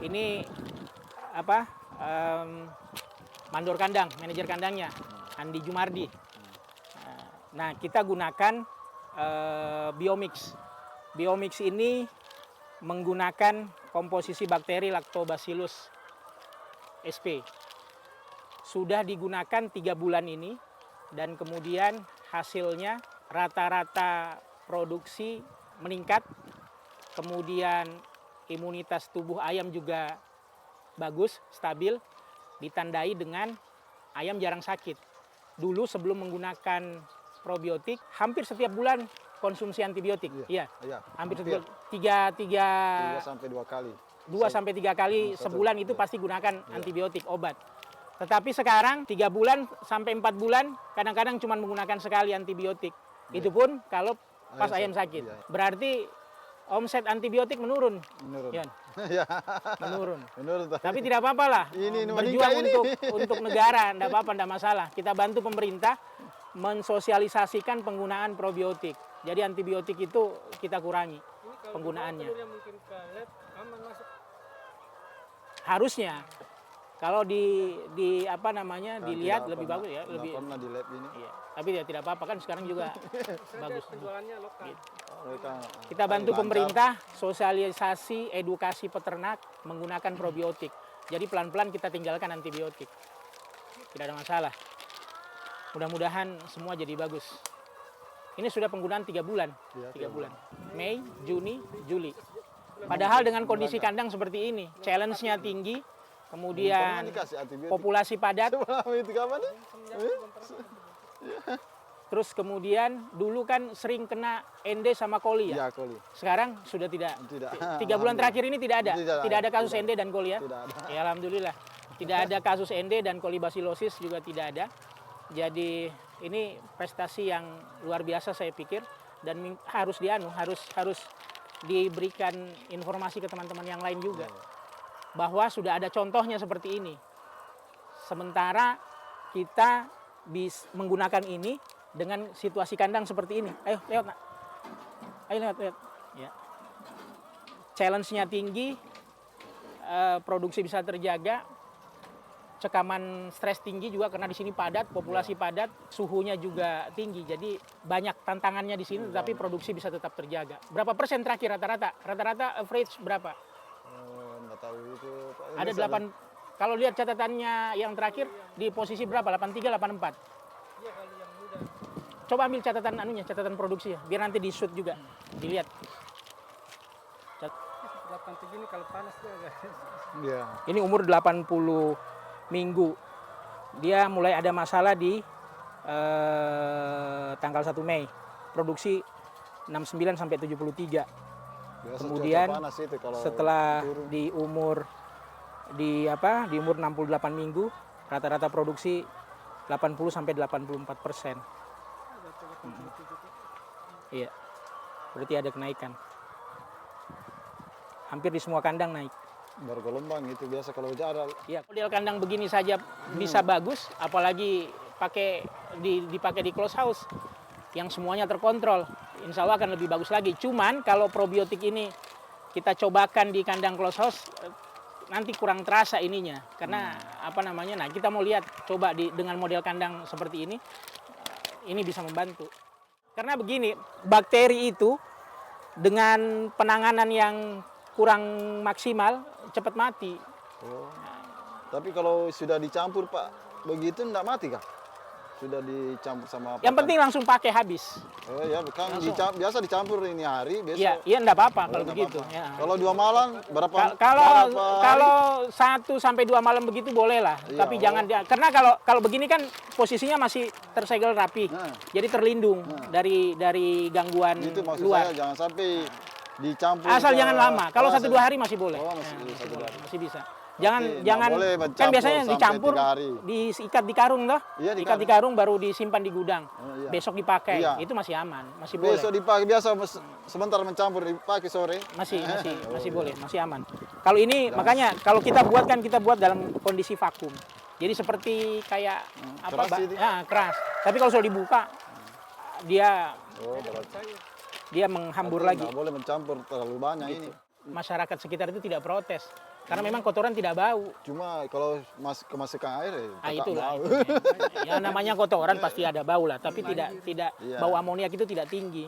ini apa? Mandor kandang, manajer kandangnya, Andi Jumardi. Nah, kita gunakan Biomix. Biomix ini menggunakan komposisi bakteri Lactobacillus sp. Sudah digunakan 3 bulan ini, dan kemudian hasilnya rata-rata produksi meningkat, kemudian imunitas tubuh ayam juga bagus, stabil, ditandai dengan ayam jarang sakit. Dulu sebelum menggunakan probiotik, hampir setiap bulan konsumsi antibiotik. Iya. Hampir setiap 3 sampai 2 kali. 2 sampai 3 kali sebulan itu pasti gunakan antibiotik, obat. Tetapi sekarang 3 bulan sampai 4 bulan kadang-kadang cuma menggunakan sekali antibiotik. Itu pun kalau pas ayam sakit. Berarti omset antibiotik menurun. Yan. Menurun. Tapi tidak apa-apa lah. Berjuang untuk negara, tidak apa-apa, tidak masalah. Kita bantu pemerintah mensosialisasikan penggunaan probiotik. Jadi antibiotik itu kita kurangi penggunaannya. Harusnya kalau dilihat lebih bagus ya, lebih. Pernah di lab ini. Iya. Tapi ya tidak apa-apa kan sekarang juga bagus. Penjualannya lokal. Gitu. Kita bantu pemerintah sosialisasi edukasi peternak menggunakan probiotik. Jadi pelan-pelan kita tinggalkan antibiotik. Tidak ada masalah. Mudah-mudahan semua jadi bagus. Ini sudah penggunaan 3 bulan. 3 bulan. Mei, Juni, Juli. Padahal dengan kondisi kandang seperti ini, challenge-nya tinggi, kemudian populasi padat. Terus kemudian dulu kan sering kena ende sama koli ya. Koli. Sekarang sudah tidak. 3 bulan terakhir ini tidak ada. Tidak ada kasus ende dan koli ya. Ya alhamdulillah. Tidak ada kasus ende dan kolibasilosis juga tidak ada. Jadi ini prestasi yang luar biasa saya pikir, dan harus harus diberikan informasi ke teman-teman yang lain juga bahwa sudah ada contohnya seperti ini. Sementara kita bisa menggunakan ini dengan situasi kandang seperti ini. Ayo lewat nak. Ayo lewat. Ya. Challenge-nya tinggi, produksi bisa terjaga, cekaman stres tinggi juga karena di sini padat, populasi padat, suhunya juga tinggi. Jadi banyak tantangannya di sini, tetapi produksi bisa tetap terjaga. Berapa persen terakhir rata-rata? Rata-rata average berapa? Nggak tahu itu. Ada 8. Kalau lihat catatannya yang terakhir di posisi berapa? 83, 84. Iya, kalau yang muda. Coba ambil catatan produksi ya, biar nanti di shoot juga dilihat. 87 ini kalau panas tuh agak. Iya. Ini umur 80 minggu. Dia mulai ada masalah di tanggal 1 Mei. Produksi 69 sampai 73. Biasa kemudian panas itu kalau setelah turun. di umur 68 minggu rata-rata produksi 80 sampai 84%. Iya. Berarti ada kenaikan. Hampir di semua kandang naik. Bergelombang itu biasa kalau jarak. Ya, model kandang begini saja bisa bagus, apalagi dipakai di close house yang semuanya terkontrol. Insya Allah akan lebih bagus lagi. Cuman kalau probiotik ini kita cobakan di kandang close house, nanti kurang terasa ininya. Karena nah kita mau lihat coba dengan model kandang seperti ini bisa membantu. Karena begini, bakteri itu dengan penanganan yang kurang maksimal cepat mati. Oh. Tapi kalau sudah dicampur Pak, begitu enggak mati kah? Sudah dicampur sama apa? Yang penting langsung pakai habis. Oh ya, bukan biasa dicampur ini hari, besok. Iya enggak apa-apa kalau begitu. Apa-apa. Ya. Kalau 2 malam berapa? Kalau 1 sampai 2 malam begitu boleh lah. Iya, tapi jangan karena kalau begini kan posisinya masih tersegel rapi. Jadi terlindung dari gangguan itu maksud luar. saya, jangan sampai dicampur. Asal jangan lama. Kalau 1-2 hari masih boleh. Oh, masih bisa. Jangan boleh kan biasanya sampai dicampur, 3 hari. diikat di karung toh. Iya, Ikat di karung baru disimpan di gudang. Iya. Besok dipakai. Iya. Itu masih aman, masih boleh. Besok dipakai biasa sebentar mencampur dipakai sore. Masih boleh, masih aman. Kalau ini makanya kalau kita buat dalam kondisi vakum. Jadi seperti kayak keras itu. Keras. Tapi kalau sudah dibuka dia berarti dia menghambur lagi. Nggak boleh mencampur terlalu banyak Gitu. ini. Masyarakat sekitar itu tidak protes. Karena memang kotoran tidak bau. Cuma kalau kemasukan air Ah, tetap itulah. bau. Ya namanya kotoran pasti ada bau lah, tapi tidak Iya. bau amoniak itu tidak tinggi.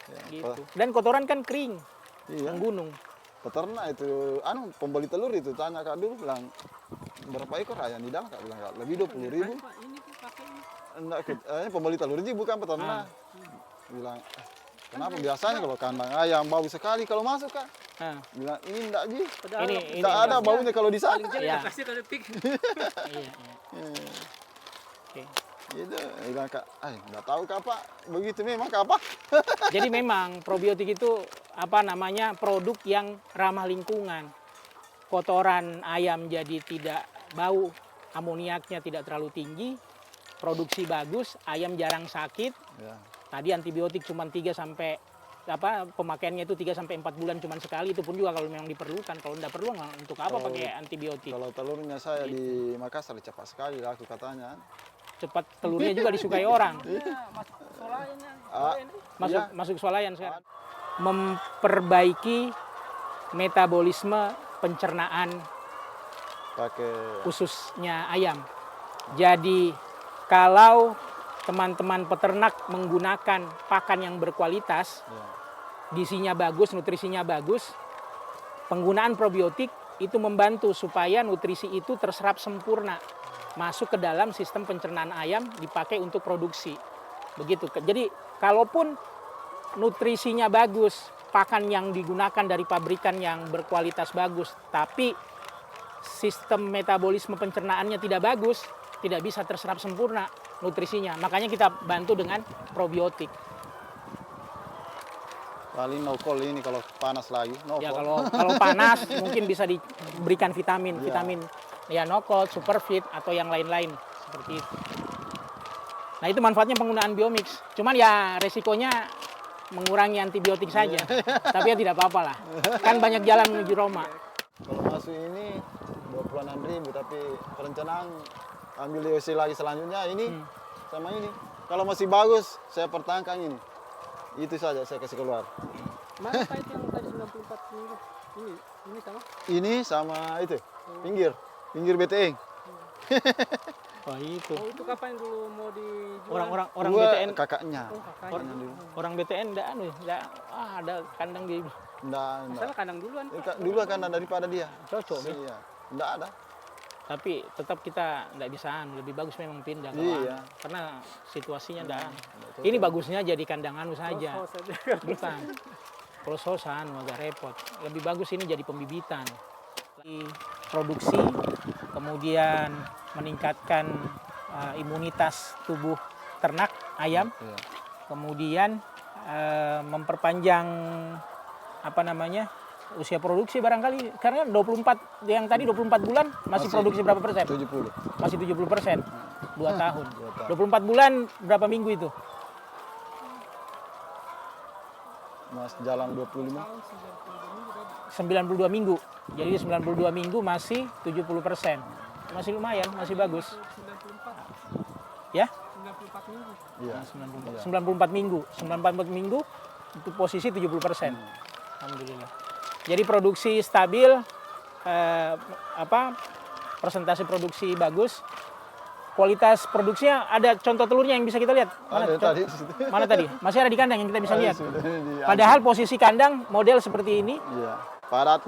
Ya, Gitu. Dan kotoran kan kering, Iya. menggunung. Peternak itu, pembeli telur itu tanya Kak dulu bilang berapa ekor ayam di dalam Kak bilang Kak lebih 20.000. Pak, ini tuh pakai ini. Enggak, pembeli telur ini bukan peternak. Bilang kenapa biasanya kalau kandang ayam bau sekali kalau masuk Kak. Nah, Bilang ini enggak Ji. Padahal ini Enggak ada baunya kalau di sana. Iya. kasih kalau pik. iya. Oke. Gitu, bilang Kak, enggak tahu Kak Pak, begitu memang Kak Pak. Jadi memang probiotik itu produk yang ramah lingkungan. Kotoran ayam jadi tidak bau, amoniaknya tidak terlalu tinggi, produksi bagus, ayam jarang sakit. Ya. Tadi antibiotik cuma 3 sampai pemakaiannya itu 3 sampai 4 bulan cuma sekali, itu pun juga kalau memang diperlukan. Kalau tidak perlu untuk apa pakai antibiotik? Kalau telurnya saya di Makassar cepat sekali laku katanya. Cepat telurnya juga disukai orang. Masuk solayannya. Masuk swalayan sekarang. Memperbaiki metabolisme pencernaan Pakai khususnya ayam. Jadi kalau teman-teman peternak menggunakan pakan yang berkualitas, ya. gizinya bagus, nutrisinya bagus, penggunaan probiotik itu membantu supaya nutrisi itu terserap sempurna masuk ke dalam sistem pencernaan ayam, dipakai untuk produksi. Begitu. Jadi kalaupun nutrisinya bagus, pakan yang digunakan dari pabrikan yang berkualitas bagus, tapi sistem metabolisme pencernaannya tidak bagus, tidak bisa terserap sempurna nutrisinya. Makanya kita bantu dengan probiotik. Paling no call ini kalau panas lagi. No Ya call. kalau panas mungkin bisa diberikan vitamin ya Nocol, Superfit atau yang lain-lain seperti itu. Nah itu manfaatnya penggunaan biomix. Cuman ya resikonya mengurangi antibiotik saja. Tapi ya tidak apa-apa lah. Kan banyak jalan menuju Roma. Kalau masuk ini 26.000 tapi perencanaan ambil DOC lagi selanjutnya ini sama ini. Kalau masih bagus saya pertahankan ini. Itu saja saya kasih keluar. Mana Pak itu yang tadi 94 minggu? Ini sama? Ini sama itu pinggir BTN. Wah itu. Oh itu kapan dulu mau dijual? Orang Dua BTN kakaknya. Oh kakaknya. orang BTN enggak ada kandang di Enggak. Masalah kandang duluan. Dulu kan daripada dia. cocok nih. Iya. Enggak ada. Tapi tetap kita enggak bisa lebih bagus memang pindah ke Iya. karena situasinya enggak. Ini bagusnya jadi kandang saja. Oh, saja. Bukan. Kalau sosan agak repot. Lebih bagus ini jadi pembibitan. Produksi, kemudian meningkatkan imunitas tubuh ternak ayam, Iya. kemudian memperpanjang usia produksi barangkali karena 24 yang tadi 24 bulan masih produksi berapa persen? 70. Masih 70%. 2 tahun. 2 tahun. 24 bulan berapa minggu itu? Mas jalan 25. 92 minggu. Jadi 92 minggu masih 70%. Masih lumayan, masih bagus. 94. Ya? 94 minggu. Iya. 94 minggu. 94 minggu itu posisi 70%. Alhamdulillah. Jadi produksi stabil, persentase produksi bagus. Kualitas produksinya ada contoh telurnya yang bisa kita lihat. Ada tadi. Mana tadi? Masih ada di kandang yang kita bisa lihat. Sudah di- Padahal posisi kandang model seperti ini, Iya. Padat.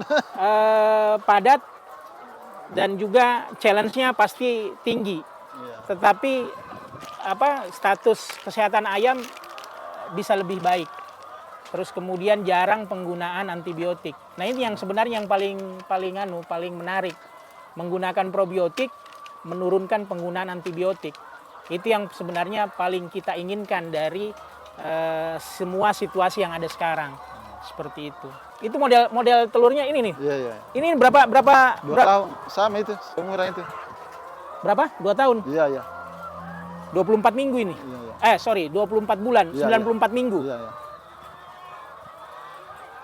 padat dan juga challenge-nya pasti tinggi. Iya. Tetapi status kesehatan ayam bisa lebih baik. Terus kemudian jarang penggunaan antibiotik. Nah ini yang sebenarnya yang paling menarik. Menggunakan probiotik, menurunkan penggunaan antibiotik. Itu yang sebenarnya paling kita inginkan dari semua situasi yang ada sekarang. Seperti itu. Itu model telurnya ini nih. Iya, iya. Ini berapa 2 tahun sama itu, seumuran itu. berapa? 2 tahun. Iya, iya. 24 minggu ini. Iya, iya. 24 bulan, Iya, 94 minggu. Iya, iya.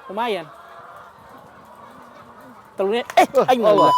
Lumayan. Telurnya ayo. Allah.